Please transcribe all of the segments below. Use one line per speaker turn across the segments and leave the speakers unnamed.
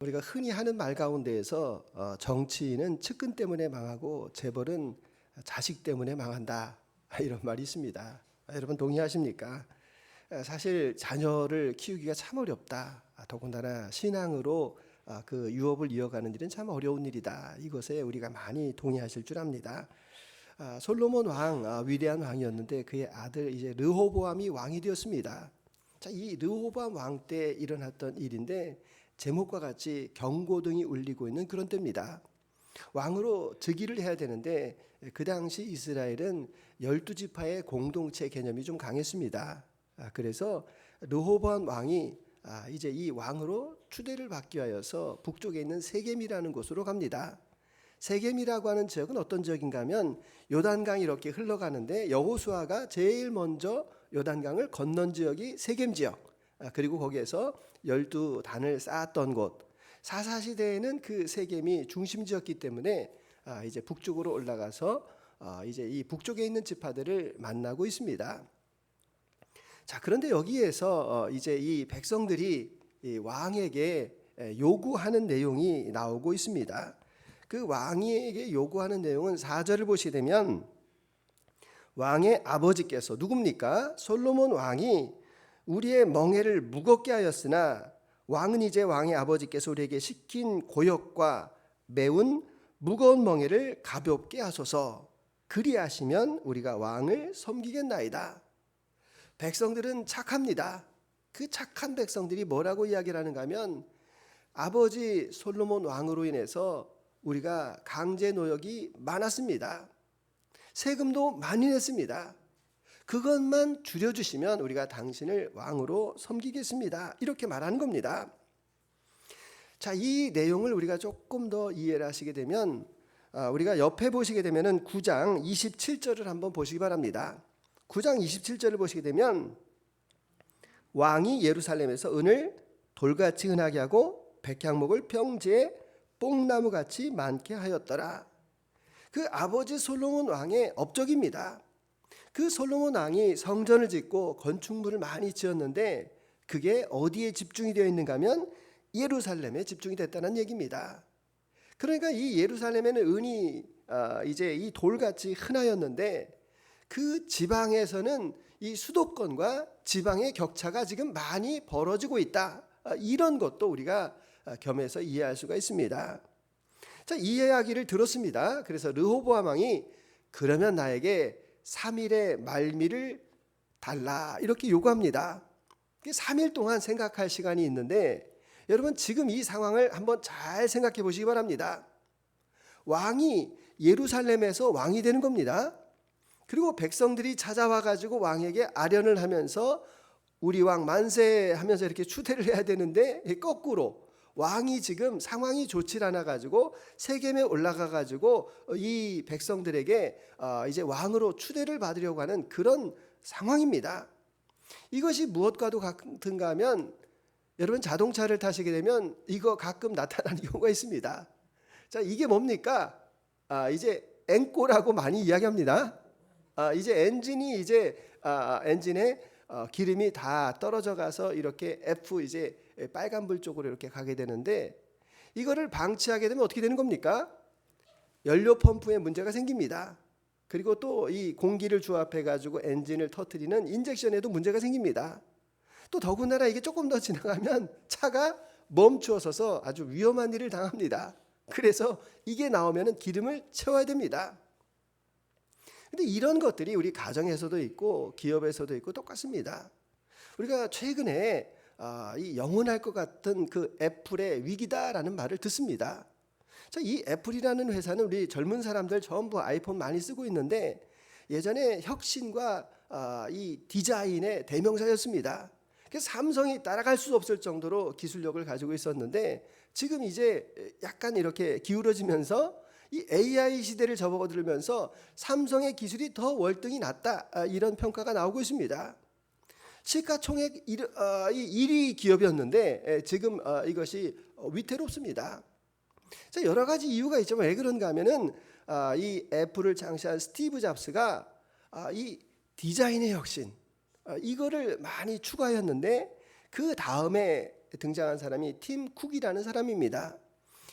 우리가 흔히 하는 말 가운데에서 정치인은 측근 때문에 망하고 재벌은 자식 때문에 망한다, 이런 말이 있습니다. 여러분 동의하십니까? 사실 자녀를 키우기가 참 어렵다. 더군다나 신앙으로 그 유업을 이어가는 일은 참 어려운 일이다. 이것에 우리가 많이 동의하실 줄 압니다. 솔로몬 왕, 위대한 왕이었는데 그의 아들 이제 르호보암이 왕이 되었습니다. 자, 이 르호보암 왕 때 일어났던 일인데 제목과 같이 경고등이 울리고 있는 그런 때입니다. 왕으로 즉위를 해야 되는데 그 당시 이스라엘은 12지파의 공동체 개념이 좀 강했습니다. 그래서 르호보암 왕이 이제 이 왕으로 추대를 받기 위하여서 북쪽에 있는 세겜이라는 곳으로 갑니다. 세겜이라고 하는 지역은 어떤 지역인가 하면 요단강이 이렇게 흘러가는데 여호수아가 제일 먼저 요단강을 건넌 지역이 세겜 지역, 그리고 거기에서 12단을 쌓았던 곳, 사사시대에는 그 세겜이 중심지였기 때문에 이제 북쪽으로 올라가서 이제 이 북쪽에 있는 지파들을 만나고 있습니다. 자, 그런데 여기에서 이제 이 백성들이 이 왕에게 요구하는 내용이 나오고 있습니다. 그 왕에게 요구하는 내용은 4절을 보시게 되면 왕의 아버지께서 누굽니까? 솔로몬 왕이 우리의 멍에를 무겁게 하였으나 왕은 이제 왕의 아버지께서 우리에게 시킨 고역과 매운 무거운 멍에를 가볍게 하소서. 그리하시면 우리가 왕을 섬기겠나이다. 백성들은 착합니다. 그 착한 백성들이 뭐라고 이야기를 하는가 하면 아버지 솔로몬 왕으로 인해서 우리가 강제 노역이 많았습니다. 세금도 많이 냈습니다. 그것만 줄여주시면 우리가 당신을 왕으로 섬기겠습니다. 이렇게 말하는 겁니다. 자, 이 내용을 우리가 조금 더 이해를 하시게 되면 우리가 옆에 보시게 되면 9장 27절을 한번 보시기 바랍니다. 9장 27절을 보시게 되면 왕이 예루살렘에서 은을 돌같이 흔하게 하고 백향목을 평지에 뽕나무같이 많게 하였더라. 그 아버지 솔로몬 왕의 업적입니다. 그 솔로몬 왕이 성전을 짓고 건축물을 많이 지었는데 그게 어디에 집중이 되어 있는가 하면 예루살렘에 집중이 됐다는 얘기입니다. 그러니까 이 예루살렘에는 은이 이제 이 돌같이 흔하였는데 그 지방에서는 이 수도권과 지방의 격차가 지금 많이 벌어지고 있다. 이런 것도 우리가 겸해서 이해할 수가 있습니다. 자, 이 이야기를 들었습니다. 그래서 르호보암 왕이 그러면 나에게 3일의 말미를 달라, 이렇게 요구합니다. 3일 동안 생각할 시간이 있는데 여러분 지금 이 상황을 한번 잘 생각해 보시기 바랍니다. 왕이 예루살렘에서 왕이 되는 겁니다. 그리고 백성들이 찾아와 가지고 왕에게 아련을 하면서 우리 왕 만세 하면서 이렇게 추대를 해야 되는데 거꾸로 왕이 지금 상황이 좋지 않아 가지고 세겜에 올라가 가지고 이 백성들에게 이제 왕으로 추대를 받으려고 하는 그런 상황입니다. 이것이 무엇과도 같은가 하면 여러분 자동차를 타시게 되면 이거 가끔 나타나는 경우가 있습니다. 자, 이게 뭡니까? 이제 앵꼬라고 많이 이야기합니다. 이제 엔진이 이제 엔진에 기름이 다 떨어져 가서 이렇게 F 이제 빨간불 쪽으로 이렇게 가게 되는데 이거를 방치하게 되면 어떻게 되는 겁니까? 연료 펌프에 문제가 생깁니다. 그리고 또 이 공기를 주합해 가지고 엔진을 터뜨리는 인젝션에도 문제가 생깁니다. 또 더군다나 이게 조금 더 지나가면 차가 멈추어서서 아주 위험한 일을 당합니다. 그래서 이게 나오면은 기름을 채워야 됩니다. 근데 이런 것들이 우리 가정에서도 있고 기업에서도 있고 똑같습니다. 우리가 최근에 이 영원할 것 같은 그 애플의 위기다라는 말을 듣습니다. 자, 이 애플이라는 회사는 우리 젊은 사람들 전부 아이폰 많이 쓰고 있는데 예전에 혁신과 이 디자인의 대명사였습니다. 그래서 삼성이 따라갈 수 없을 정도로 기술력을 가지고 있었는데 지금 이제 약간 이렇게 기울어지면서 이 AI 시대를 접어들면서 삼성의 기술이 더 월등히 낫다, 이런 평가가 나오고 있습니다. 시가총액 1위 기업이었는데 지금 이것이 위태롭습니다. 자, 여러 가지 이유가 있지만 왜 그런가 하면은 이 애플을 창시한 스티브 잡스가 이 디자인의 혁신 이거를 많이 추구하였는데 그 다음에 등장한 사람이 팀 쿡이라는 사람입니다.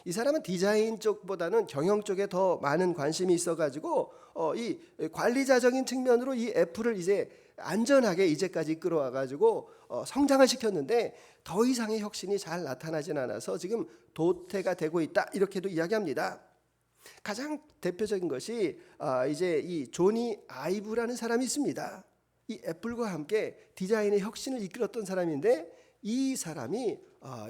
이 사람은 디자인 쪽보다는 경영 쪽에 더 많은 관심이 있어가지고 이 관리자적인 측면으로 이 애플을 이제 안전하게 이제까지 이끌어와가지고 성장을 시켰는데 더 이상의 혁신이 잘 나타나진 않아서 지금 도태가 되고 있다, 이렇게도 이야기합니다. 가장 대표적인 것이 이제 이 조니 아이브라는 사람이 있습니다. 이 애플과 함께 디자인의 혁신을 이끌었던 사람인데 이 사람이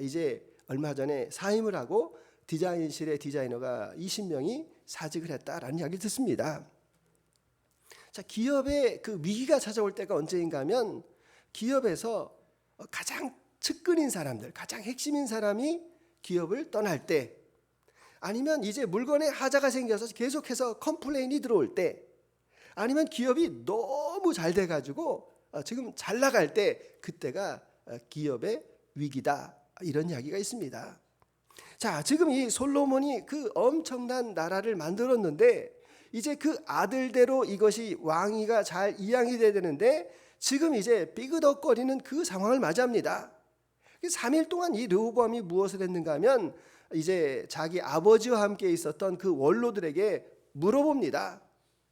이제 얼마 전에 사임을 하고 디자인실의 디자이너가 20명이 사직을 했다라는 이야기를 듣습니다. 자, 기업에 그 위기가 찾아올 때가 언제인가 하면 기업에서 가장 측근인 사람들, 가장 핵심인 사람이 기업을 떠날 때, 아니면 이제 물건에 하자가 생겨서 계속해서 컴플레인이 들어올 때, 아니면 기업이 너무 잘 돼가지고 지금 잘 나갈 때, 그때가 기업의 위기다, 이런 이야기가 있습니다. 자, 지금 이 솔로몬이 그 엄청난 나라를 만들었는데 이제 그 아들대로 이것이 왕위가 잘 이양이 돼야 되는데 지금 이제 삐그덕거리는 그 상황을 맞이합니다. 3일 동안 이 르호보암이 무엇을 했는가 하면 이제 자기 아버지와 함께 있었던 그 원로들에게 물어봅니다.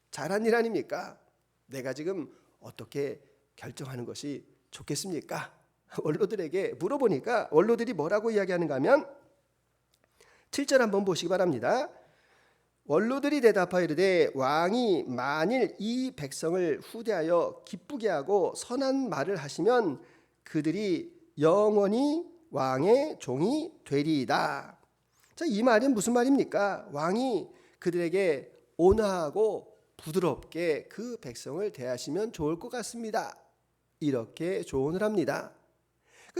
잘한 일 아닙니까? 내가 지금 어떻게 결정하는 것이 좋겠습니까? 원로들에게 물어보니까 원로들이 뭐라고 이야기하는가 하면 7절 한번 보시기 바랍니다. 원로들이 대답하여 이르되 왕이 만일 이 백성을 후대하여 기쁘게 하고 선한 말을 하시면 그들이 영원히 왕의 종이 되리이다. 자, 이 말은 무슨 말입니까? 왕이 그들에게 온화하고 부드럽게 그 백성을 대하시면 좋을 것 같습니다. 이렇게 조언을 합니다.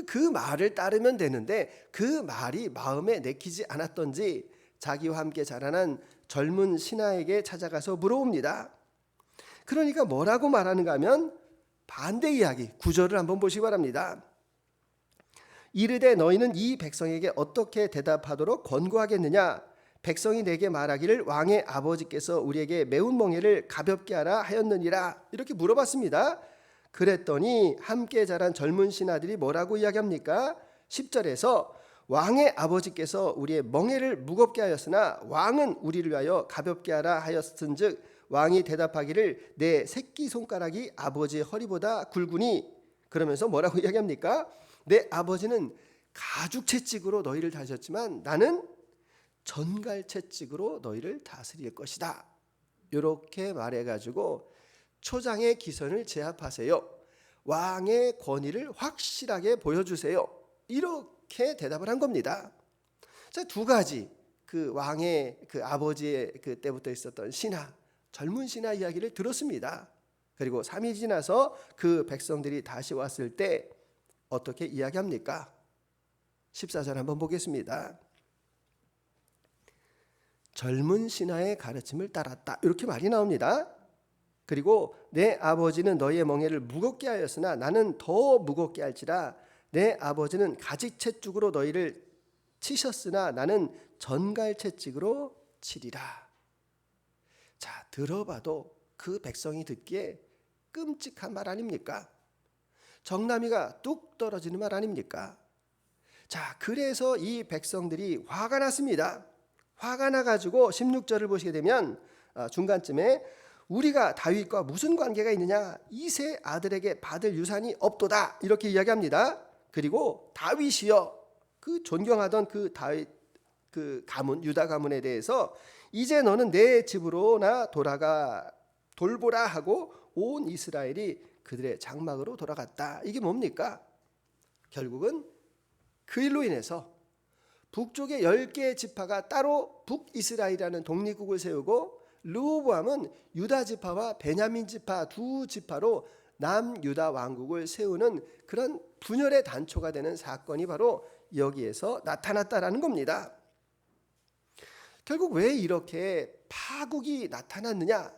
그 말을 따르면 되는데 그 말이 마음에 내키지 않았던지 자기와 함께 자라난 젊은 신하에게 찾아가서 물어봅니다. 그러니까 뭐라고 말하는가 하면 반대 이야기, 9절을 한번 보시기 바랍니다. 이르되 너희는 이 백성에게 어떻게 대답하도록 권고하겠느냐? 백성이 내게 말하기를 왕의 아버지께서 우리에게 매운 멍에를 가볍게 하라 하였느니라. 이렇게 물어봤습니다. 그랬더니 함께 자란 젊은 신하들이 뭐라고 이야기합니까? 10절에서 왕의 아버지께서 우리의 멍에를 무겁게 하였으나 왕은 우리를 위하여 가볍게 하라 하였은즉 왕이 대답하기를 내 새끼손가락이 아버지의 허리보다 굵으니, 그러면서 뭐라고 이야기합니까? 내 아버지는 가죽 채찍으로 너희를 다스렸지만 나는 전갈 채찍으로 너희를 다스릴 것이다. 이렇게 말해가지고 초장의 기선을 제압하세요. 왕의 권위를 확실하게 보여주세요. 이렇게 대답을 한 겁니다. 자, 두 가지, 그 왕의 그 아버지의 그때부터 있었던 신하, 젊은 신하 이야기를 들었습니다. 그리고 3일 지나서 그 백성들이 다시 왔을 때 어떻게 이야기합니까? 14절 한번 보겠습니다. 젊은 신하의 가르침을 따랐다, 이렇게 말이 나옵니다. 그리고 내 아버지는 너희의 멍에를 무겁게 하였으나 나는 더 무겁게 할지라. 내 아버지는 가죽 채찍으로 너희를 치셨으나 나는 전갈 채찍으로 치리라. 자, 들어봐도 그 백성이 듣기에 끔찍한 말 아닙니까? 정나미가 뚝 떨어지는 말 아닙니까? 자, 그래서 이 백성들이 화가 났습니다. 화가 나가지고 16절을 보시게 되면 중간쯤에 우리가 다윗과 무슨 관계가 있느냐? 이세 아들에게 받을 유산이 없도다. 이렇게 이야기합니다. 그리고 다윗이여, 그 존경하던 그 다윗 그 가문, 유다 가문에 대해서 이제 너는 내 집으로나 돌아가 돌보라 하고 온 이스라엘이 그들의 장막으로 돌아갔다. 이게 뭡니까? 결국은 그 일로 인해서 북쪽의 10개의 지파가 따로 북이스라엘이라는 독립국을 세우고 르호보암은 유다 지파와 베냐민 지파 두 지파로 남유다 왕국을 세우는 그런 분열의 단초가 되는 사건이 바로 여기에서 나타났다라는 겁니다. 결국 왜 이렇게 파국이 나타났느냐?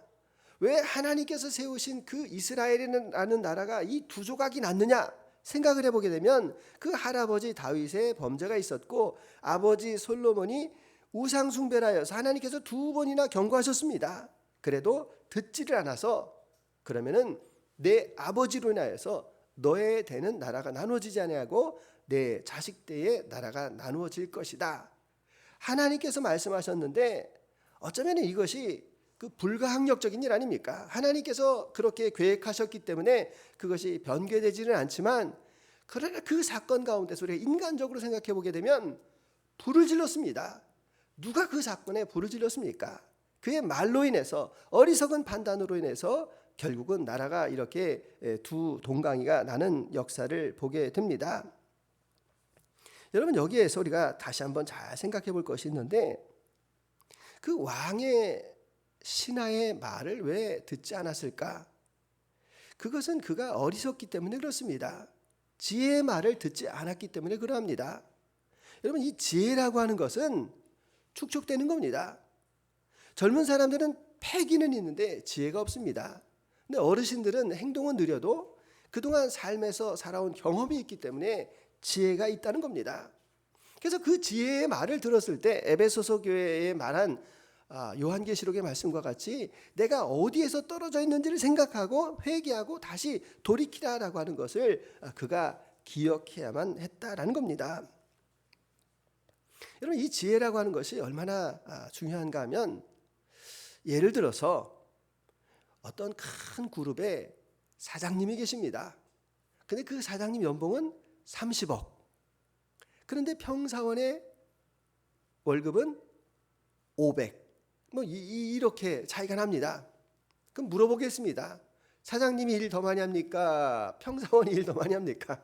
왜 하나님께서 세우신 그 이스라엘이라는 나라가 이 두 조각이 났느냐? 생각을 해보게 되면 그 할아버지 다윗의 범죄가 있었고 아버지 솔로몬이 우상 숭배를 하여서 하나님께서 2번이나 경고하셨습니다. 그래도 듣지를 않아서 그러면은 내 아버지로 인하여서 너의 되는 나라가 나눠지지 아니하고 내 자식 때에 나라가 나누어질 것이다. 하나님께서 말씀하셨는데 어쩌면 이것이 그 불가항력적인 일 아닙니까? 하나님께서 그렇게 계획하셨기 때문에 그것이 변개되지는 않지만, 그러나 그 사건 가운데서 우리가 인간적으로 생각해 보게 되면 불을 질렀습니다. 누가 그 사건에 불을 질렀습니까? 그의 말로 인해서, 어리석은 판단으로 인해서 결국은 나라가 이렇게 두 동강이가 나는 역사를 보게 됩니다. 여러분, 여기에서 우리가 다시 한번 잘 생각해 볼 것이 있는데, 그 왕의 신하의 말을 왜 듣지 않았을까? 그것은 그가 어리석기 때문에 그렇습니다. 지혜의 말을 듣지 않았기 때문에 그러합니다. 여러분, 이 지혜라고 하는 것은 축적되는 겁니다. 젊은 사람들은 패기는 있는데 지혜가 없습니다. 근데 어르신들은 행동은 느려도 그동안 삶에서 살아온 경험이 있기 때문에 지혜가 있다는 겁니다. 그래서 그 지혜의 말을 들었을 때 에베소서 교회에 말한 요한계시록의 말씀과 같이 내가 어디에서 떨어져 있는지를 생각하고 회개하고 다시 돌이키라라고 하는 것을 그가 기억해야만 했다라는 겁니다. 여러분, 이 지혜라고 하는 것이 얼마나 중요한가 하면, 예를 들어서 어떤 큰 그룹에 사장님이 계십니다. 근데 그 사장님 연봉은 30억. 그런데 평사원의 월급은 500. 이렇게 차이가 납니다. 그럼 물어보겠습니다. 사장님이 일 더 많이 합니까? 평사원이 일 더 많이 합니까?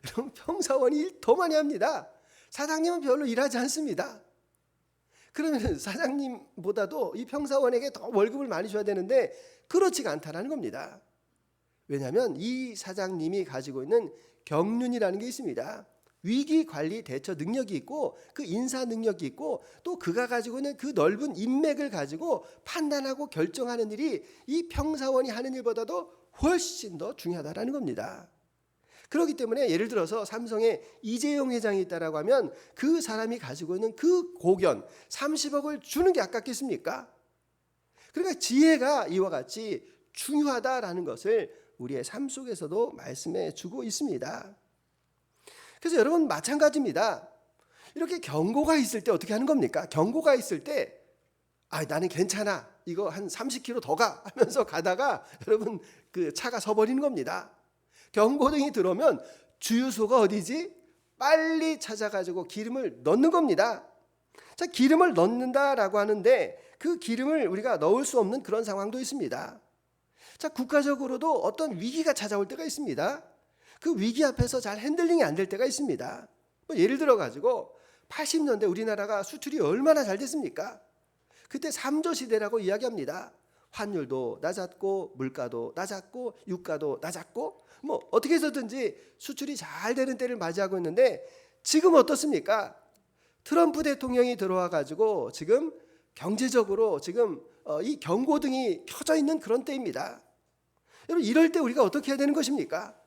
여러분, 평사원이 일 더 많이 합니다. 사장님은 별로 일하지 않습니다. 그러면 사장님보다도 이 평사원에게 더 월급을 많이 줘야 되는데 그렇지가 않다는 겁니다. 왜냐하면 이 사장님이 가지고 있는 경륜이라는 게 있습니다. 위기 관리 대처 능력이 있고 그 인사 능력이 있고 또 그가 가지고 있는 그 넓은 인맥을 가지고 판단하고 결정하는 일이 이 평사원이 하는 일보다도 훨씬 더 중요하다는 겁니다. 그렇기 때문에 예를 들어서 삼성에 이재용 회장이 있다라고 하면 그 사람이 가지고 있는 그 고견 30억을 주는 게 아깝겠습니까? 그러니까 지혜가 이와 같이 중요하다라는 것을 우리의 삶 속에서도 말씀해 주고 있습니다. 그래서 여러분, 마찬가지입니다. 이렇게 경고가 있을 때 어떻게 하는 겁니까? 경고가 있을 때 나는 괜찮아, 이거 한 30km 더 가 하면서 가다가 여러분 그 차가 서버리는 겁니다. 경고등이 들어오면 주유소가 어디지? 빨리 찾아가지고 기름을 넣는 겁니다. 자, 기름을 넣는다라고 하는데 그 기름을 우리가 넣을 수 없는 그런 상황도 있습니다. 자, 국가적으로도 어떤 위기가 찾아올 때가 있습니다. 그 위기 앞에서 잘 핸들링이 안 될 때가 있습니다. 예를 들어 가지고 80년대 우리나라가 수출이 얼마나 잘 됐습니까? 그때 3조 시대라고 이야기합니다. 환율도 낮았고 물가도 낮았고 유가도 낮았고 어떻게 해서든지 수출이 잘 되는 때를 맞이하고 있는데, 지금 어떻습니까? 트럼프 대통령이 들어와 가지고 지금 경제적으로 지금 이 경고등이 켜져 있는 그런 때입니다. 여러분, 이럴 때 우리가 어떻게 해야 되는 것입니까?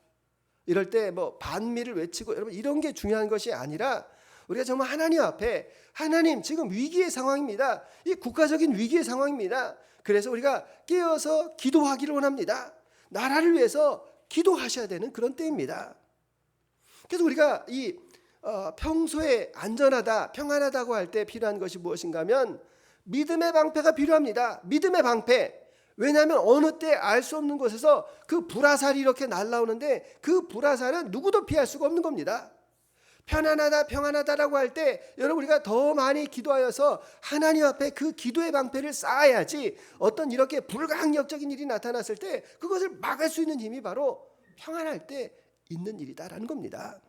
이럴 때 반미를 외치고 여러분 이런 게 중요한 것이 아니라, 우리가 정말 하나님 앞에, 하나님 지금 위기의 상황입니다. 이 국가적인 위기의 상황입니다. 그래서 우리가 깨어서 기도하기를 원합니다. 나라를 위해서 기도하셔야 되는 그런 때입니다. 그래서 우리가 이 평소에 안전하다, 평안하다고 할 때 필요한 것이 무엇인가 하면 믿음의 방패가 필요합니다. 믿음의 방패. 왜냐하면 어느 때 알 수 없는 곳에서 그 불화살이 이렇게 날아오는데 그 불화살은 누구도 피할 수가 없는 겁니다. 편안하다, 평안하다라고 할 때 여러분 우리가 더 많이 기도하여서 하나님 앞에 그 기도의 방패를 쌓아야지 어떤 이렇게 불가항력적인 일이 나타났을 때 그것을 막을 수 있는 힘이 바로 평안할 때 있는 일이다라는 겁니다.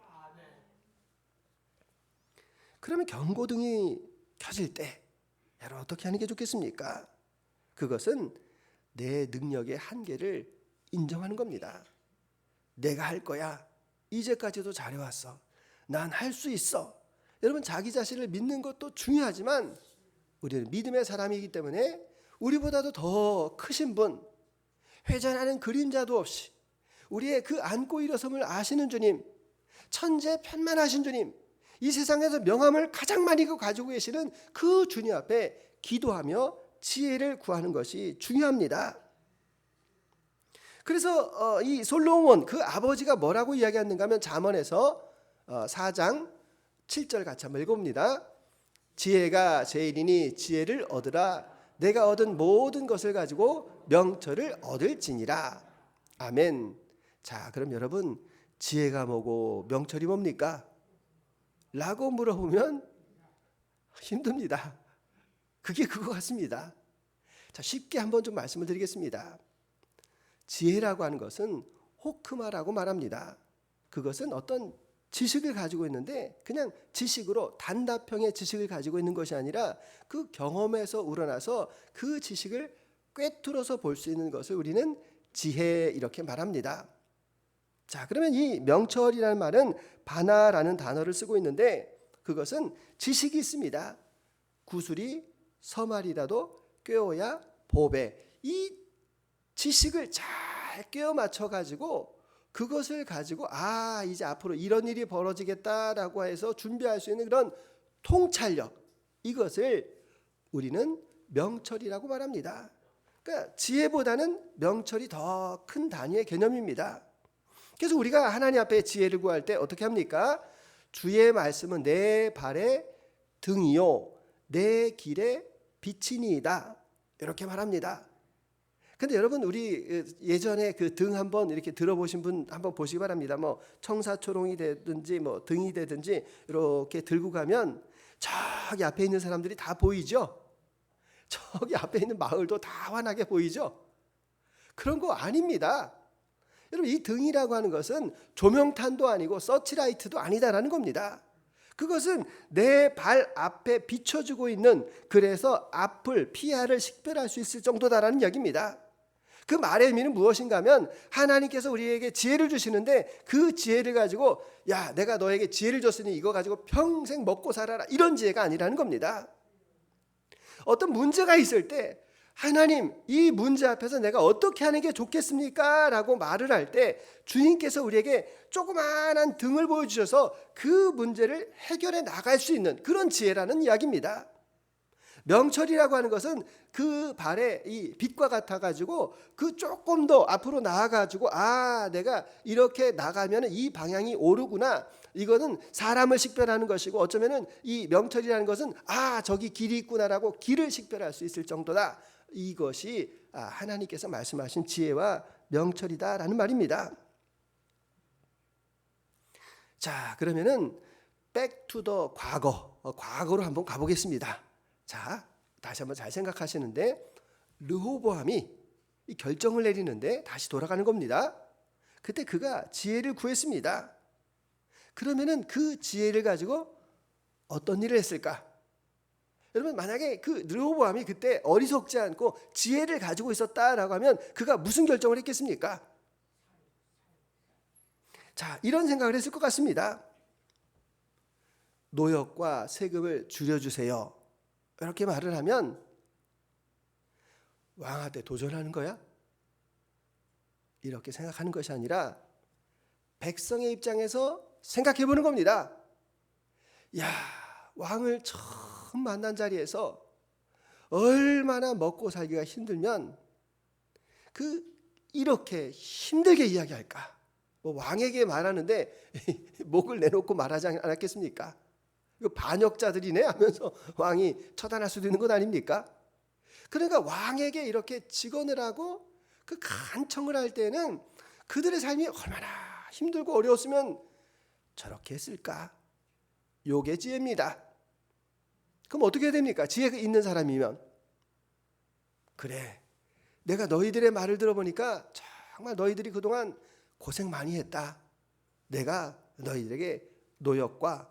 그러면 경고등이 켜질 때 여러분 어떻게 하는 게 좋겠습니까? 그것은 내 능력의 한계를 인정하는 겁니다. 내가 할 거야. 이제까지도 잘해왔어. 난 할 수 있어. 여러분, 자기 자신을 믿는 것도 중요하지만 우리는 믿음의 사람이기 때문에 우리보다도 더 크신 분, 회전하는 그림자도 없이 우리의 그 안고 일어섬을 아시는 주님, 천재 편만하신 주님, 이 세상에서 명함을 가장 많이 가지고 계시는 그 주님 앞에 기도하며 지혜를 구하는 것이 중요합니다. 그래서 이 솔로몬 그 아버지가 뭐라고 이야기하는가 하면 잠언에서 4장 7절 같이 한번 읽어봅니다. 지혜가 제일이니 지혜를 얻으라. 내가 얻은 모든 것을 가지고 명철을 얻을지니라. 아멘. 자, 그럼 여러분, 지혜가 뭐고 명철이 뭡니까? 라고 물어보면 힘듭니다. 그게 그거 같습니다. 자, 쉽게 한번 좀 말씀을 드리겠습니다. 지혜라고 하는 것은 호크마라고 말합니다. 그것은 어떤 지식을 가지고 있는데 그냥 지식으로 단답형의 지식을 가지고 있는 것이 아니라 그 경험에서 우러나서 그 지식을 꿰뚫어서 볼 수 있는 것을 우리는 지혜 이렇게 말합니다. 자, 그러면 이 명철이라는 말은 바나라는 단어를 쓰고 있는데 그것은 지식이 있습니다. 구슬이 서말이라도 꿰어야 보배. 이 지식을 잘 꿰어 맞춰 가지고 그것을 가지고 이제 앞으로 이런 일이 벌어지겠다라고 해서 준비할 수 있는 그런 통찰력, 이것을 우리는 명철이라고 말합니다. 그러니까 지혜보다는 명철이 더 큰 단위의 개념입니다. 그래서 우리가 하나님 앞에 지혜를 구할 때 어떻게 합니까? 주의 말씀은 내 발의 등이요 내 길의 빛이니이다, 이렇게 말합니다. 근데 여러분, 우리 예전에 그 등 한번 이렇게 들어보신 분 한번 보시기 바랍니다. 뭐 청사초롱이 되든지 뭐 등이 되든지 이렇게 들고 가면 저기 앞에 있는 사람들이 다 보이죠? 저기 앞에 있는 마을도 다 환하게 보이죠? 그런 거 아닙니다. 여러분, 이 등이라고 하는 것은 조명탄도 아니고 서치라이트도 아니다라는 겁니다. 그것은 내 발 앞에 비춰주고 있는, 그래서 앞을 피하를 식별할 수 있을 정도다라는 이야기입니다. 그 말의 의미는 무엇인가 하면 하나님께서 우리에게 지혜를 주시는데 그 지혜를 가지고 야, 내가 너에게 지혜를 줬으니 이거 가지고 평생 먹고 살아라, 이런 지혜가 아니라는 겁니다. 어떤 문제가 있을 때 하나님, 이 문제 앞에서 내가 어떻게 하는 게 좋겠습니까? 라고 말을 할 때 주님께서 우리에게 조그마한 등을 보여주셔서 그 문제를 해결해 나갈 수 있는 그런 지혜라는 이야기입니다. 명철이라고 하는 것은 그 발에 이 빛과 같아가지고 그 조금 더 앞으로 나아가지고 내가 이렇게 나가면 이 방향이 오르구나, 이거는 사람을 식별하는 것이고 어쩌면은 이 명철이라는 것은 저기 길이 있구나라고 길을 식별할 수 있을 정도다. 이것이 하나님께서 말씀하신 지혜와 명철이다라는 말입니다. 자, 그러면은 back to the 과거로 한번 가보겠습니다. 자, 다시 한번 잘 생각하시는데 르호보암이 이 결정을 내리는데 다시 돌아가는 겁니다. 그때 그가 지혜를 구했습니다. 그러면은 그 지혜를 가지고 어떤 일을 했을까? 여러분, 만약에 그 르호보암이 그때 어리석지 않고 지혜를 가지고 있었다라고 하면 그가 무슨 결정을 했겠습니까? 자, 이런 생각을 했을 것 같습니다. 노역과 세금을 줄여주세요, 이렇게 말을 하면 왕한테 도전하는 거야? 이렇게 생각하는 것이 아니라 백성의 입장에서 생각해 보는 겁니다. 야, 왕을 처음 만난 자리에서 얼마나 먹고 살기가 힘들면 이렇게 힘들게 이야기할까? 뭐 왕에게 말하는데 목을 내놓고 말하지 않았겠습니까? 이거 반역자들이네 하면서 왕이 처단할 수도 있는 것 아닙니까? 그러니까 왕에게 이렇게 직언을 하고 그 간청을 할 때는 그들의 삶이 얼마나 힘들고 어려웠으면 저렇게 했을까? 요게 지혜입니다. 그럼 어떻게 해야 됩니까? 지혜가 있는 사람이면 그래, 내가 너희들의 말을 들어보니까 정말 너희들이 그동안 고생 많이 했다. 내가 너희들에게 노역과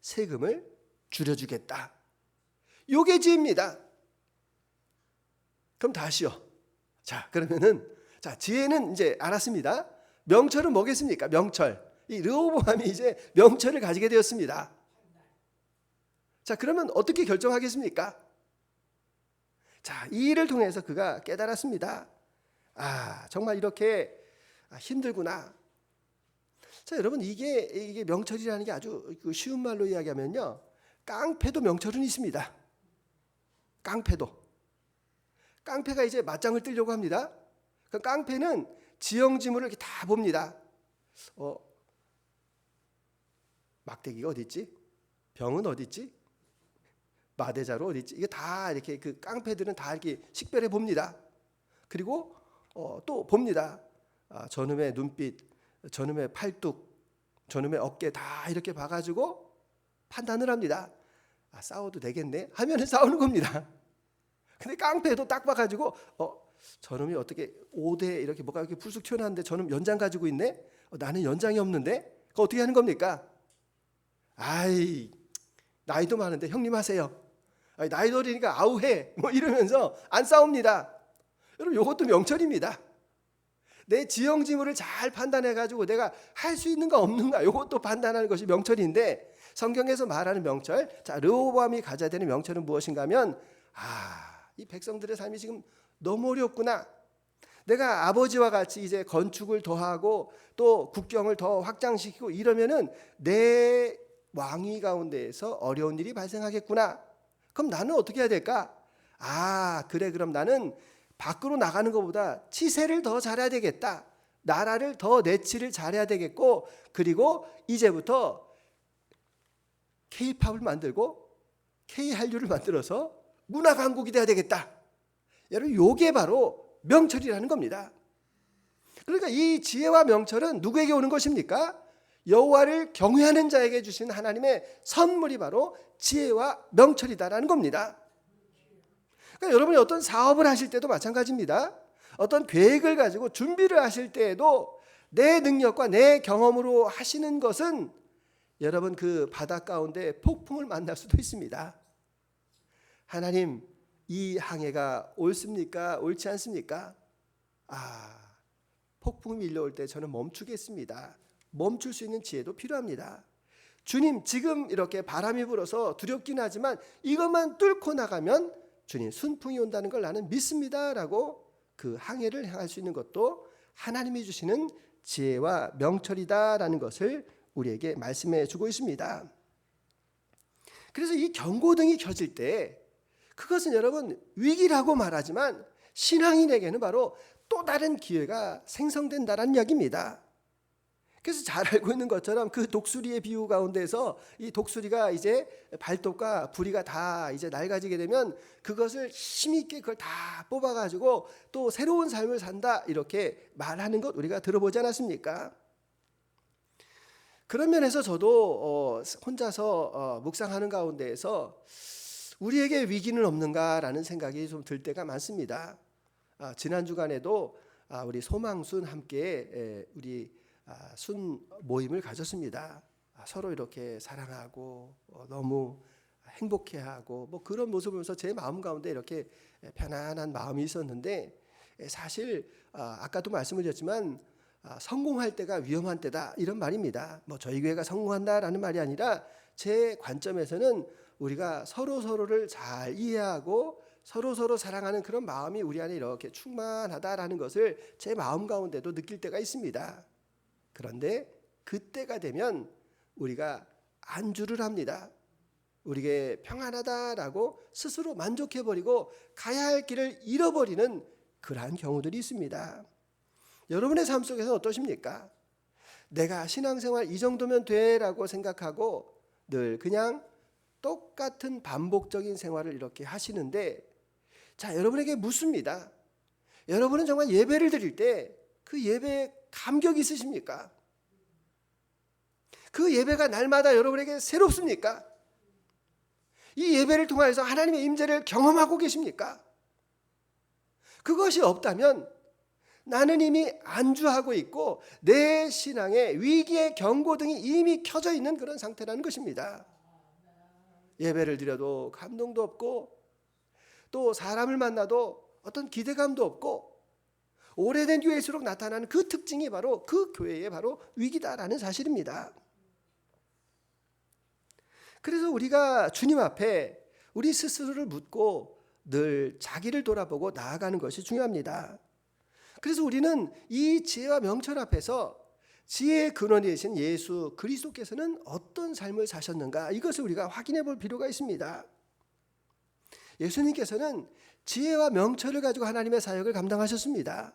세금을 줄여주겠다. 요게 지혜입니다. 그럼 다시요. 자, 그러면은 지혜는 이제 알았습니다. 명철은 뭐겠습니까? 명철. 이 르호보암이 이제 명철을 가지게 되었습니다. 자, 그러면 어떻게 결정하겠습니까? 자, 이 일을 통해서 그가 깨달았습니다. 정말 이렇게 힘들구나. 자, 여러분, 이게 명철이라는 게 아주 쉬운 말로 이야기하면요, 깡패도 명철은 있습니다. 깡패가 이제 맞짱을 뜨려고 합니다. 그 깡패는 지형지물을 이렇게 다 봅니다. 막대기가 어디 있지? 병은 어디 있지? 마대자루 어디 있지? 이게 다 이렇게 그 깡패들은 다 이렇게 식별해 봅니다. 그리고 또 봅니다. 저놈의 눈빛, 저놈의 팔뚝, 저놈의 어깨 다 이렇게 봐가지고 판단을 합니다. 싸워도 되겠네 하면은 싸우는 겁니다. 근데 깡패도 딱 봐가지고 저놈이 어떻게 5대 이렇게 뭐가 이렇게 불쑥 튀어나왔는데 저놈 연장 가지고 있네. 나는 연장이 없는데. 그거 어떻게 하는 겁니까? 아이 나이도 많은데 형님 하세요. 나이도 어리니까 아우해 뭐 이러면서 안 싸웁니다. 여러분 이것도 명철입니다. 내 지형지물을 잘 판단해가지고 내가 할 수 있는가 없는가 이것도 판단하는 것이 명철인데, 성경에서 말하는 명철, 자 르호보암이 가져야 되는 명철은 무엇인가 하면 이 백성들의 삶이 지금 너무 어렵구나. 내가 아버지와 같이 이제 건축을 더하고 또 국경을 더 확장시키고 이러면은 내 왕위 가운데에서 어려운 일이 발생하겠구나. 그럼 나는 어떻게 해야 될까? 그래 그럼 나는 밖으로 나가는 것보다 치세를 더 잘해야 되겠다. 나라를 더 내치를 잘해야 되겠고, 그리고 이제부터 K-팝을 만들고 K-한류를 만들어서 문화 강국이 돼야 되겠다. 여러분 이게 바로 명철이라는 겁니다. 그러니까 이 지혜와 명철은 누구에게 오는 것입니까? 여호와를 경외하는 자에게 주신 하나님의 선물이 바로 지혜와 명철이다라는 겁니다. 그러니까 여러분이 어떤 사업을 하실 때도 마찬가지입니다. 어떤 계획을 가지고 준비를 하실 때에도 내 능력과 내 경험으로 하시는 것은 여러분 그 바다 가운데 폭풍을 만날 수도 있습니다. 하나님 이 항해가 옳습니까? 옳지 않습니까? 폭풍이 밀려올 때 저는 멈추겠습니다. 멈출 수 있는 지혜도 필요합니다. 주님 지금 이렇게 바람이 불어서 두렵긴 하지만 이것만 뚫고 나가면 주님 순풍이 온다는 걸 나는 믿습니다 라고 그 항해를 향할 수 있는 것도 하나님이 주시는 지혜와 명철이다라는 것을 우리에게 말씀해 주고 있습니다. 그래서 이 경고등이 켜질 때 그것은 여러분 위기라고 말하지만 신앙인에게는 바로 또 다른 기회가 생성된다는 이야기입니다. 그래서 잘 알고 있는 것처럼 그 독수리의 비유 가운데서 이 독수리가 이제 발톱과 부리가 다 이제 낡아지게 되면 그것을 힘있게 그걸 다 뽑아가지고 또 새로운 삶을 산다 이렇게 말하는 것 우리가 들어보지 않았습니까? 그런 면에서 저도 혼자서 묵상하는 가운데에서 우리에게 위기는 없는가라는 생각이 좀 들 때가 많습니다. 지난 주간에도 우리 소망순 함께 우리 순 모임을 가졌습니다. 서로 이렇게 사랑하고 너무 행복해하고 뭐 그런 모습을 보면서 제 마음 가운데 이렇게 편안한 마음이 있었는데, 사실 아까도 말씀을 드렸지만 성공할 때가 위험한 때다 이런 말입니다. 뭐 저희 교회가 성공한다라는 말이 아니라 제 관점에서는 우리가 서로를 잘 이해하고 서로 사랑하는 그런 마음이 우리 안에 이렇게 충만하다라는 것을 제 마음 가운데도 느낄 때가 있습니다. 그런데 그때가 되면 우리가 안주를 합니다. 우리에게 평안하다라고 스스로 만족해버리고 가야 할 길을 잃어버리는 그러한 경우들이 있습니다. 여러분의 삶 속에서 어떠십니까? 내가 신앙생활 이 정도면 돼라고 생각하고 늘 그냥 똑같은 반복적인 생활을 이렇게 하시는데, 자 여러분에게 묻습니다. 여러분은 정말 예배를 드릴 때 그 예배에 감격이 있으십니까? 그 예배가 날마다 여러분에게 새롭습니까? 이 예배를 통해서 하나님의 임재를 경험하고 계십니까? 그것이 없다면 나는 이미 안주하고 있고 내 신앙의 위기의 경고등이 이미 켜져 있는 그런 상태라는 것입니다. 예배를 드려도 감동도 없고 또 사람을 만나도 어떤 기대감도 없고 오래된 교회일수록 나타나는 그 특징이 바로 그 교회의 바로 위기다라는 사실입니다. 그래서 우리가 주님 앞에 우리 스스로를 묻고 늘 자기를 돌아보고 나아가는 것이 중요합니다. 그래서 우리는 이 지혜와 명철 앞에서 지혜의 근원이 되신 예수 그리스도께서는 어떤 삶을 사셨는가, 이것을 우리가 확인해 볼 필요가 있습니다. 예수님께서는 지혜와 명철을 가지고 하나님의 사역을 감당하셨습니다.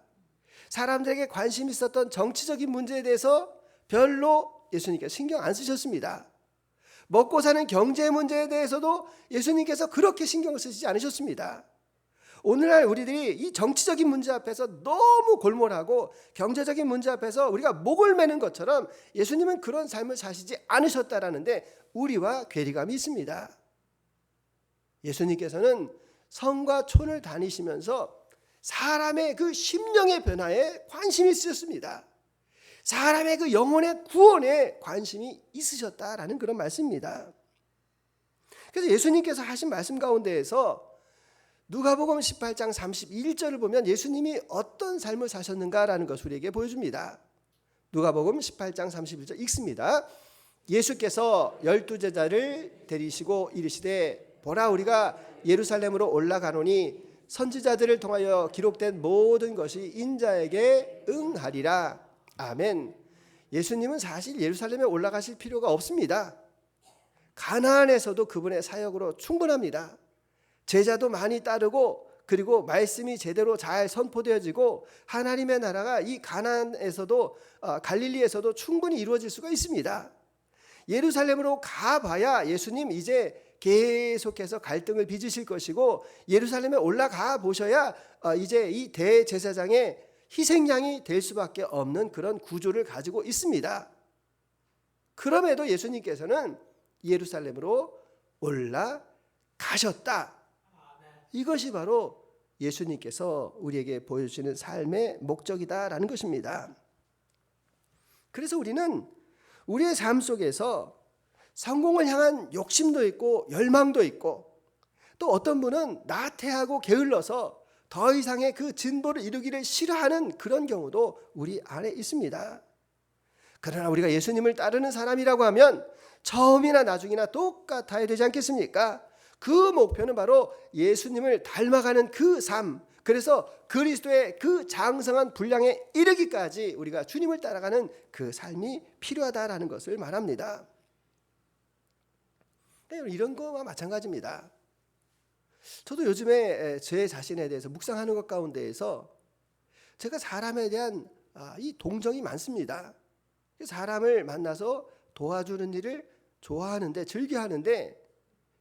사람들에게 관심이 있었던 정치적인 문제에 대해서 별로 예수님께서 신경 안 쓰셨습니다. 먹고 사는 경제 문제에 대해서도 예수님께서 그렇게 신경을 쓰시지 않으셨습니다. 오늘날 우리들이 이 정치적인 문제 앞에서 너무 골몰하고 경제적인 문제 앞에서 우리가 목을 매는 것처럼 예수님은 그런 삶을 사시지 않으셨다라는데 우리와 괴리감이 있습니다. 예수님께서는 성과 촌을 다니시면서 사람의 그 심령의 변화에 관심이 있으셨습니다. 사람의 그 영혼의 구원에 관심이 있으셨다라는 그런 말씀입니다. 그래서 예수님께서 하신 말씀 가운데에서 누가복음 18장 31절을 보면 예수님이 어떤 삶을 사셨는가라는 것을 우리에게 보여줍니다. 누가복음 18장 31절 읽습니다. 예수께서 12제자를 데리시고 이르시되 보라 우리가 예루살렘으로 올라가노니 선지자들을 통하여 기록된 모든 것이 인자에게 응하리라. 아멘. 예수님은 사실 예루살렘에 올라가실 필요가 없습니다. 가나안에서도 그분의 사역으로 충분합니다. 제자도 많이 따르고 그리고 말씀이 제대로 잘 선포되어지고 하나님의 나라가 이 가나안에서도 갈릴리에서도 충분히 이루어질 수가 있습니다. 예루살렘으로 가봐야 예수님 이제 계속해서 갈등을 빚으실 것이고 예루살렘에 올라가 보셔야 이제 이 대제사장의 희생양이 될 수밖에 없는 그런 구조를 가지고 있습니다. 그럼에도 예수님께서는 예루살렘으로 올라가셨다. 이것이 바로 예수님께서 우리에게 보여주시는 삶의 목적이다라는 것입니다. 그래서 우리는 우리의 삶 속에서 성공을 향한 욕심도 있고 열망도 있고 또 어떤 분은 나태하고 게을러서 더 이상의 그 진보를 이루기를 싫어하는 그런 경우도 우리 안에 있습니다. 그러나 우리가 예수님을 따르는 사람이라고 하면 처음이나 나중이나 똑같아야 되지 않겠습니까? 그 목표는 바로 예수님을 닮아가는 그 삶, 그래서 그리스도의 그 장성한 분량에 이르기까지 우리가 주님을 따라가는 그 삶이 필요하다라는 것을 말합니다. 이런 거와 마찬가지입니다. 저도 요즘에 제 자신에 대해서 묵상하는 것 가운데에서 제가 사람에 대한 이 동정이 많습니다. 사람을 만나서 도와주는 일을 좋아하는데 즐겨하는데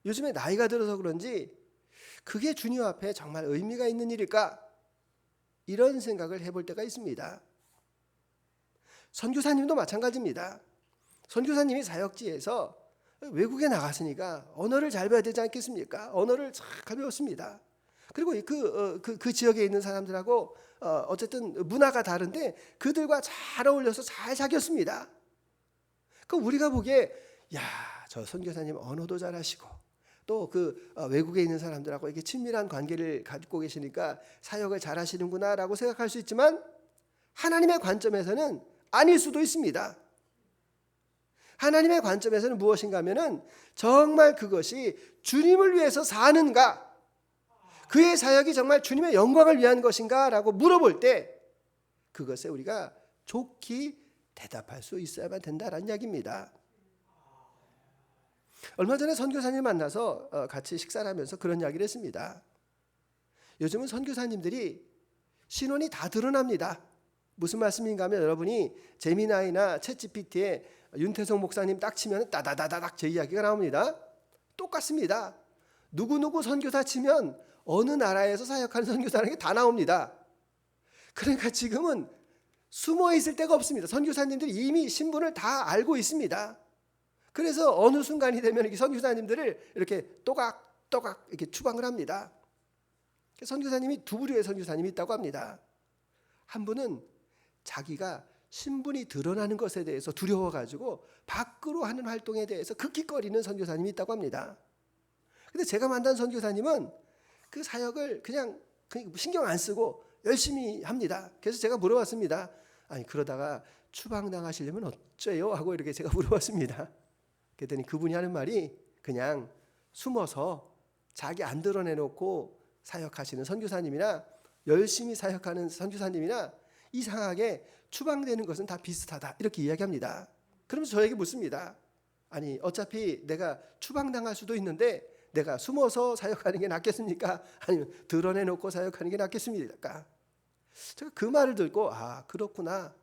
요즘에 나이가 들어서 그런지 그게 주님 앞에 정말 의미가 있는 일일까? 이런 생각을 해볼 때가 있습니다. 선교사님도 마찬가지입니다. 선교사님이 사역지에서 외국에 나갔으니까 언어를 잘 배워야 되지 않겠습니까? 언어를 잘 배웠습니다. 그리고 그 지역에 있는 사람들하고 어쨌든 문화가 다른데 그들과 잘 어울려서 잘 사귀었습니다. 그럼 우리가 보기에 야, 저 선교사님 언어도 잘하시고 또 그 외국에 있는 사람들하고 이렇게 친밀한 관계를 갖고 계시니까 사역을 잘하시는구나라고 생각할 수 있지만 하나님의 관점에서는 아닐 수도 있습니다. 하나님의 관점에서는 무엇인가 하면은 정말 그것이 주님을 위해서 사는가, 그의 사역이 정말 주님의 영광을 위한 것인가 라고 물어볼 때 그것에 우리가 좋게 대답할 수 있어야만 된다라는 이야기입니다. 얼마 전에 선교사님 만나서 같이 식사를 하면서 그런 이야기를 했습니다. 요즘은 선교사님들이 신원이 다 드러납니다. 무슨 말씀인가 하면 여러분이 제미나이나 챗GPT에 윤태성 목사님 딱 치면 따다다다닥 제 이야기가 나옵니다. 똑같습니다. 누구누구 선교사 치면 어느 나라에서 사역하는 선교사라는 게 다 나옵니다. 그러니까 지금은 숨어 있을 데가 없습니다. 선교사님들이 이미 신분을 다 알고 있습니다. 그래서 어느 순간이 되면 이 선교사님들을 이렇게 또각또각 이렇게 추방을 합니다. 선교사님이 두 부류의 선교사님이 있다고 합니다. 한 분은 자기가 신분이 드러나는 것에 대해서 두려워가지고 밖으로 하는 활동에 대해서 극기거리는 선교사님이 있다고 합니다. 근데 제가 만난 선교사님은 그 사역을 그냥 신경 안 쓰고 열심히 합니다. 그래서 제가 물어봤습니다. 아니 그러다가 추방당하시려면 어째요? 하고 이렇게 제가 물어봤습니다. 그랬더니 그분이 하는 말이 그냥 숨어서 자기 안 드러내놓고 사역하시는 선교사님이나 열심히 사역하는 선교사님이나 이상하게 추방되는 것은 다 비슷하다 이렇게 이야기합니다. 그러면서 저에게 묻습니다. 아니 어차피 내가 추방당할 수도 있는데 내가 숨어서 사역하는 게 낫겠습니까? 아니면 드러내놓고 사역하는 게 낫겠습니까? 제가 그 말을 듣고 그렇구나.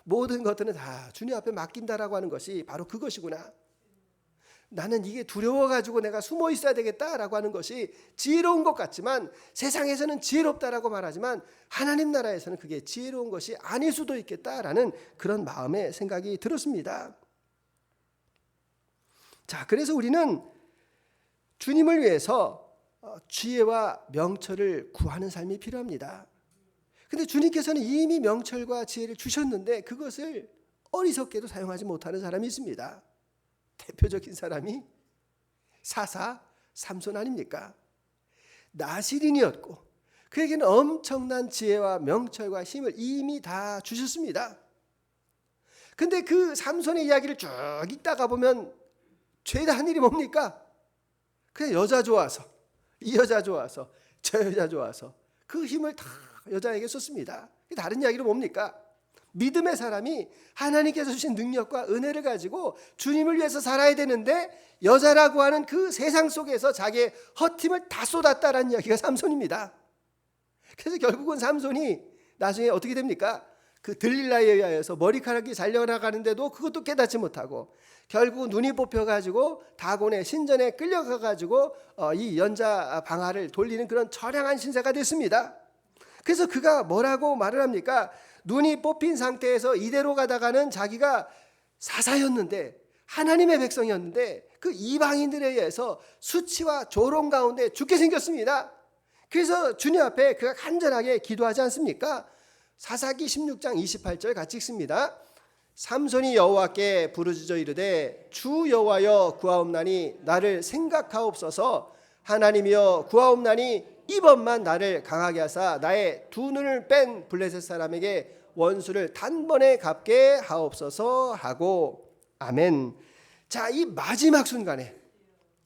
모든 것들은 다 주님 앞에 맡긴다라고 하는 것이 바로 그것이구나. 나는 이게 두려워가지고 내가 숨어 있어야 되겠다라고 하는 것이 지혜로운 것 같지만, 세상에서는 지혜롭다라고 말하지만 하나님 나라에서는 그게 지혜로운 것이 아닐 수도 있겠다라는 그런 마음의 생각이 들었습니다. 자, 그래서 우리는 주님을 위해서 지혜와 명철을 구하는 삶이 필요합니다. 근데 주님께서는 이미 명철과 지혜를 주셨는데 그것을 어리석게도 사용하지 못하는 사람이 있습니다. 대표적인 사람이 사사 삼손 아닙니까? 나실인이었고 그에게는 엄청난 지혜와 명철과 힘을 이미 다 주셨습니다. 근데 그 삼손의 이야기를 쭉 읽다가 보면 죄다 한 일이 뭡니까? 그냥 여자 좋아서, 이 여자 좋아서, 저 여자 좋아서 그 힘을 다 여자에게 썼습니다. 다른 이야기로 뭡니까? 믿음의 사람이 하나님께서 주신 능력과 은혜를 가지고 주님을 위해서 살아야 되는데 여자라고 하는 그 세상 속에서 자기의 헛힘을 다 쏟았다라는 이야기가 삼손입니다. 그래서 결국은 삼손이 나중에 어떻게 됩니까? 그 들릴라에 의하여서 머리카락이 잘려나가는데도 그것도 깨닫지 못하고 결국 눈이 뽑혀가지고 다곤의 신전에 끌려가가지고 이 연자 방아를 돌리는 그런 처량한 신세가 됐습니다. 그래서 그가 뭐라고 말을 합니까? 눈이 뽑힌 상태에서 이대로 가다가는 자기가 사사였는데 하나님의 백성이었는데 그 이방인들에 의해서 수치와 조롱 가운데 죽게 생겼습니다. 그래서 주님 앞에 그가 간절하게 기도하지 않습니까? 사사기 16장 28절 같이 읽습니다. 삼손이 여호와께 부르짖어 이르되 주 여호와여 구하옵나니 나를 생각하옵소서. 하나님이여 구하옵나니 이번만 나를 강하게 하사 나의 두 눈을 뺀 블레셋 사람에게 원수를 단번에 갚게 하옵소서 하고 아멘. 자, 이 마지막 순간에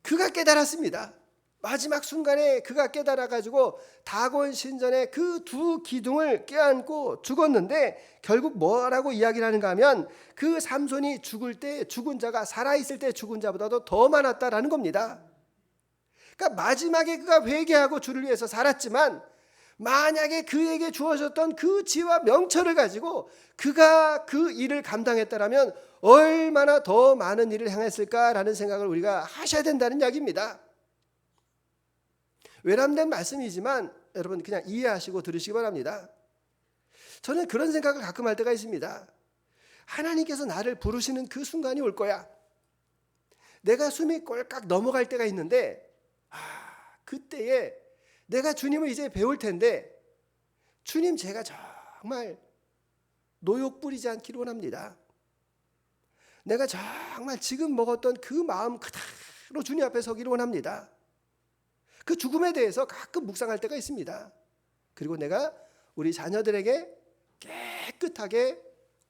그가 깨달았습니다. 마지막 순간에 그가 깨달아가지고 다곤 신전의 그 두 기둥을 껴안고 죽었는데 결국 뭐라고 이야기를 하는가 하면 그 삼손이 죽을 때 죽은 자가 살아있을 때 죽은 자보다도 더 많았다라는 겁니다. 그러니까 마지막에 그가 회개하고 주를 위해서 살았지만 만약에 그에게 주어졌던 그 지혜와 명철을 가지고 그가 그 일을 감당했다라면 얼마나 더 많은 일을 행했을까라는 생각을 우리가 하셔야 된다는 이야기입니다. 외람된 말씀이지만 여러분 그냥 이해하시고 들으시기 바랍니다. 저는 그런 생각을 가끔 할 때가 있습니다. 하나님께서 나를 부르시는 그 순간이 올 거야. 내가 숨이 꼴깍 넘어갈 때가 있는데 그때에 내가 주님을 이제 배울 텐데 주님 제가 정말 노욕 부리지 않기를 원합니다. 내가 정말 지금 먹었던 그 마음 그대로 주님 앞에 서기를 원합니다. 그 죽음에 대해서 가끔 묵상할 때가 있습니다. 그리고 내가 우리 자녀들에게 깨끗하게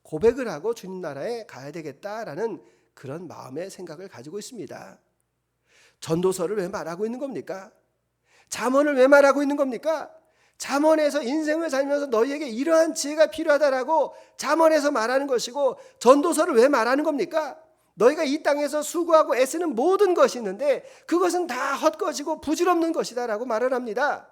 고백을 하고 주님 나라에 가야 되겠다라는 그런 마음의 생각을 가지고 있습니다. 전도서를 왜 말하고 있는 겁니까? 잠언을 왜 말하고 있는 겁니까? 잠언에서 인생을 살면서 너희에게 이러한 지혜가 필요하다라고 잠언에서 말하는 것이고 전도서를 왜 말하는 겁니까? 너희가 이 땅에서 수고하고 애쓰는 모든 것이 있는데 그것은 다 헛것이고 부질없는 것이다라고 말을 합니다.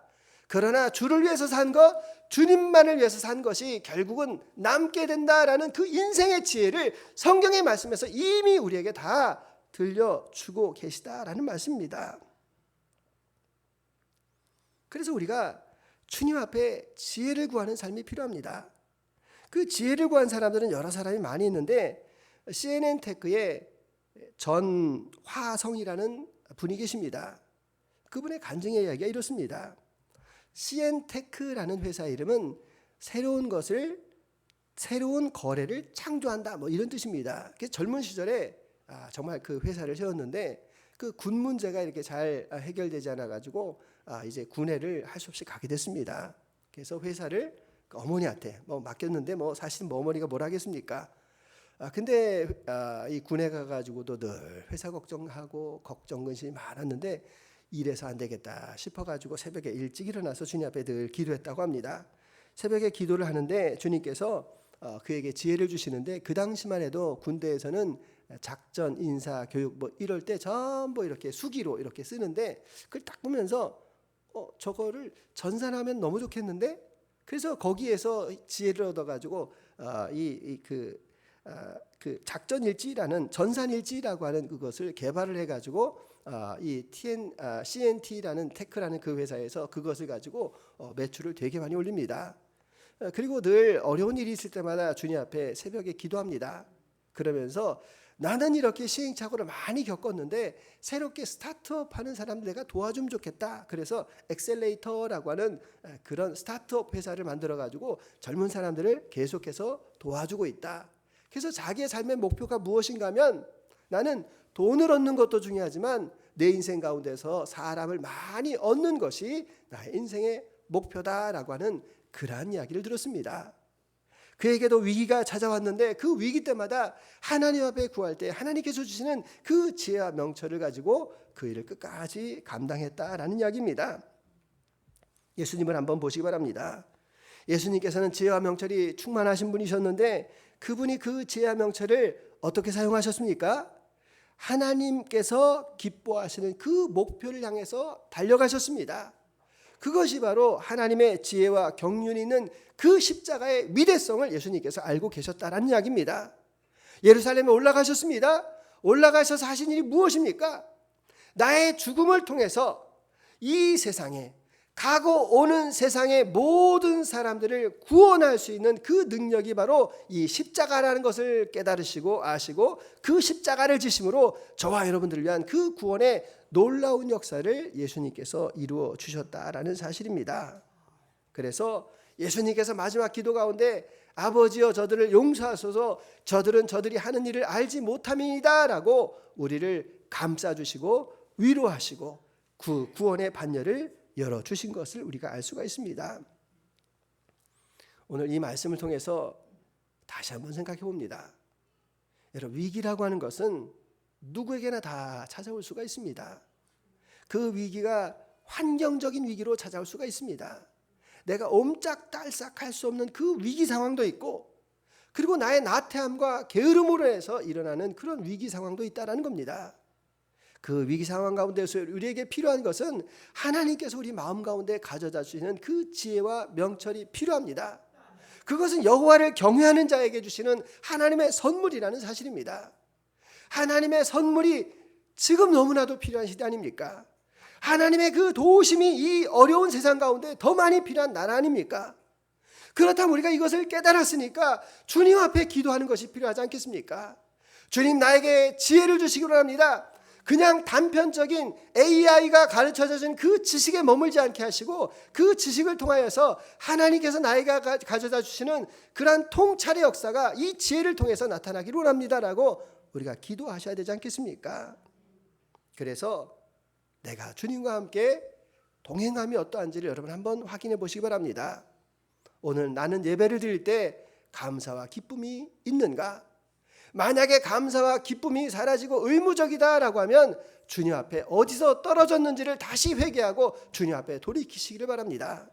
그러나 주를 위해서 산 것, 주님만을 위해서 산 것이 결국은 남게 된다라는 그 인생의 지혜를 성경의 말씀에서 이미 우리에게 다 들려주고 계시다라는 말씀입니다. 그래서 우리가 주님 앞에 지혜를 구하는 삶이 필요합니다. 그 지혜를 구한 사람들은 여러 사람이 많이 있는데 CNN 테크의 전화성이라는 분이 계십니다. 그분의 간증의 이야기가 이렇습니다. CNN 테크라는 회사 이름은 새로운 거래를 창조한다 뭐 이런 뜻입니다. 그래서 젊은 시절에 정말 그 회사를 세웠는데 그 군 문제가 이렇게 잘 해결되지 않아 가지고 이제 군회를 할 수 없이 가게 됐습니다. 그래서 회사를 어머니한테 맡겼는데 사실 어머니가 뭘 하겠습니까? 근데 이 군에 가가지고도 늘 회사 걱정하고 걱정 근심이 많았는데 이래서 안 되겠다 싶어가지고 새벽에 일찍 일어나서 주님 앞에 늘 기도했다고 합니다. 새벽에 기도를 하는데 주님께서 그에게 지혜를 주시는데 그 당시만 해도 군대에서는 작전, 인사, 교육 이럴 때 전부 이렇게 수기로 이렇게 쓰는데 그걸 딱 보면서 저거를 전산하면 너무 좋겠는데 그래서 거기에서 지혜를 얻어가지고 그 작전일지라는 전산일지라고 하는 그것을 개발을 해가지고 CNT라는 테크라는 그 회사에서 그것을 가지고 매출을 되게 많이 올립니다. 그리고 늘 어려운 일이 있을 때마다 주님 앞에 새벽에 기도합니다. 그러면서 나는 이렇게 시행착오를 많이 겪었는데 새롭게 스타트업 하는 사람들 내가 도와주면 좋겠다. 그래서 엑셀레이터라고 하는 그런 스타트업 회사를 만들어 가지고 젊은 사람들을 계속해서 도와주고 있다. 그래서 자기의 삶의 목표가 무엇인가 하면 나는 돈을 얻는 것도 중요하지만 내 인생 가운데서 사람을 많이 얻는 것이 나의 인생의 목표다라고 하는 그러한 이야기를 들었습니다. 그에게도 위기가 찾아왔는데 그 위기 때마다 하나님 앞에 구할 때 하나님께서 주시는 그 지혜와 명철을 가지고 그 일을 끝까지 감당했다라는 이야기입니다. 예수님을 한번 보시기 바랍니다. 예수님께서는 지혜와 명철이 충만하신 분이셨는데 그분이 그 지혜와 명철을 어떻게 사용하셨습니까? 하나님께서 기뻐하시는 그 목표를 향해서 달려가셨습니다. 그것이 바로 하나님의 지혜와 경륜이 있는 그 십자가의 위대성을 예수님께서 알고 계셨다라는 이야기입니다. 예루살렘에 올라가셨습니다. 올라가셔서 하신 일이 무엇입니까? 나의 죽음을 통해서 이 세상에 가고 오는 세상의 모든 사람들을 구원할 수 있는 그 능력이 바로 이 십자가라는 것을 깨달으시고 아시고 그 십자가를 지심으로 저와 여러분들을 위한 그 구원의 놀라운 역사를 예수님께서 이루어 주셨다라는 사실입니다. 그래서 예수님께서 마지막 기도 가운데 아버지여 저들을 용서하소서 저들은 저들이 하는 일을 알지 못함이니이다 라고 우리를 감싸주시고 위로하시고 그 구원의 반열을 열어주신 것을 우리가 알 수가 있습니다. 오늘 이 말씀을 통해서 다시 한번 생각해 봅니다. 여러분, 위기라고 하는 것은 누구에게나 다 찾아올 수가 있습니다. 그 위기가 환경적인 위기로 찾아올 수가 있습니다. 내가 옴짝달싹할 수 없는 그 위기 상황도 있고 그리고 나의 나태함과 게으름으로 해서 일어나는 그런 위기 상황도 있다는 겁니다. 그 위기 상황 가운데서 우리에게 필요한 것은 하나님께서 우리 마음 가운데 가져다 주시는 그 지혜와 명철이 필요합니다. 그것은 여호와를 경외하는 자에게 주시는 하나님의 선물이라는 사실입니다. 하나님의 선물이 지금 너무나도 필요한 시대 아닙니까? 하나님의 그 도우심이 이 어려운 세상 가운데 더 많이 필요한 나라 아닙니까? 그렇다면 우리가 이것을 깨달았으니까 주님 앞에 기도하는 것이 필요하지 않겠습니까? 주님 나에게 지혜를 주시기 원합니다. 그냥 단편적인 AI가 가르쳐준 그 지식에 머물지 않게 하시고 그 지식을 통하여서 하나님께서 나에게 가져다 주시는 그러한 통찰의 역사가 이 지혜를 통해서 나타나기를 원합니다라고 우리가 기도하셔야 되지 않겠습니까? 그래서 내가 주님과 함께 동행함이 어떠한지를 여러분 한번 확인해 보시기 바랍니다. 오늘 나는 예배를 드릴 때 감사와 기쁨이 있는가? 만약에 감사와 기쁨이 사라지고 의무적이다라고 하면 주님 앞에 어디서 떨어졌는지를 다시 회개하고 주님 앞에 돌이키시기를 바랍니다.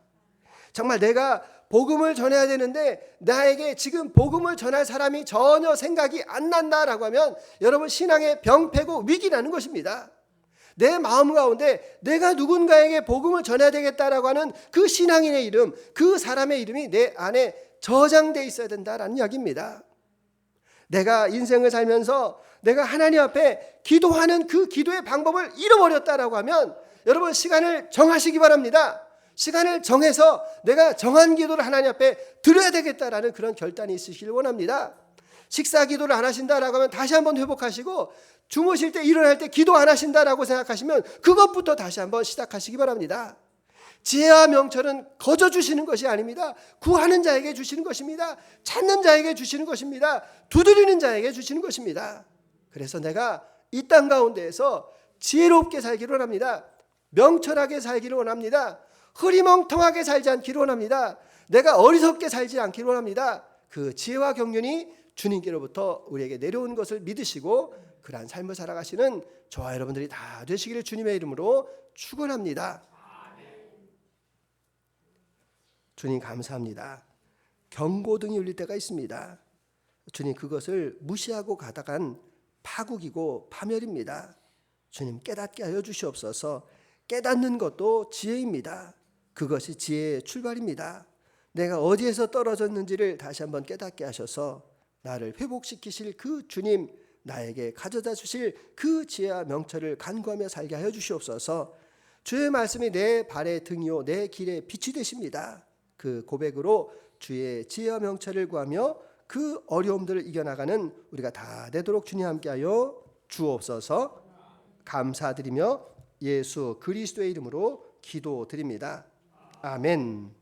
정말 내가 복음을 전해야 되는데 나에게 지금 복음을 전할 사람이 전혀 생각이 안 난다라고 하면 여러분 신앙의 병폐고 위기라는 것입니다. 내 마음 가운데 내가 누군가에게 복음을 전해야 되겠다라고 하는 그 신앙인의 이름, 그 사람의 이름이 내 안에 저장되어 있어야 된다라는 이야기입니다. 내가 인생을 살면서 내가 하나님 앞에 기도하는 그 기도의 방법을 잃어버렸다라고 하면 여러분 시간을 정하시기 바랍니다. 시간을 정해서 내가 정한 기도를 하나님 앞에 드려야 되겠다라는 그런 결단이 있으시길 원합니다. 식사 기도를 안 하신다라고 하면 다시 한번 회복하시고 주무실 때 일어날 때 기도 안 하신다라고 생각하시면 그것부터 다시 한번 시작하시기 바랍니다. 지혜와 명철은 거저 주시는 것이 아닙니다. 구하는 자에게 주시는 것입니다. 찾는 자에게 주시는 것입니다. 두드리는 자에게 주시는 것입니다. 그래서 내가 이 땅 가운데에서 지혜롭게 살기를 원합니다. 명철하게 살기를 원합니다. 흐리멍텅하게 살지 않기를 원합니다. 내가 어리석게 살지 않기를 원합니다. 그 지혜와 경륜이 주님께로부터 우리에게 내려온 것을 믿으시고 그러한 삶을 살아가시는 저와 여러분들이 다 되시기를 주님의 이름으로 축원합니다. 주님 감사합니다. 경고등이 울릴 때가 있습니다. 주님 그것을 무시하고 가다간 파국이고 파멸입니다. 주님 깨닫게 하여 주시옵소서. 깨닫는 것도 지혜입니다. 그것이 지혜의 출발입니다. 내가 어디에서 떨어졌는지를 다시 한번 깨닫게 하셔서 나를 회복시키실 그 주님, 나에게 가져다 주실 그 지혜와 명철을 간구하며 살게 하여 주시옵소서. 주의 말씀이 내 발의 등이요 내 길의 빛이 되십니다. 그 고백으로 주의 지혜와 명철을 구하며 그 어려움들을 이겨나가는 우리가 다 되도록 주님 함께하여 주옵소서. 감사드리며 예수 그리스도의 이름으로 기도드립니다. 아멘.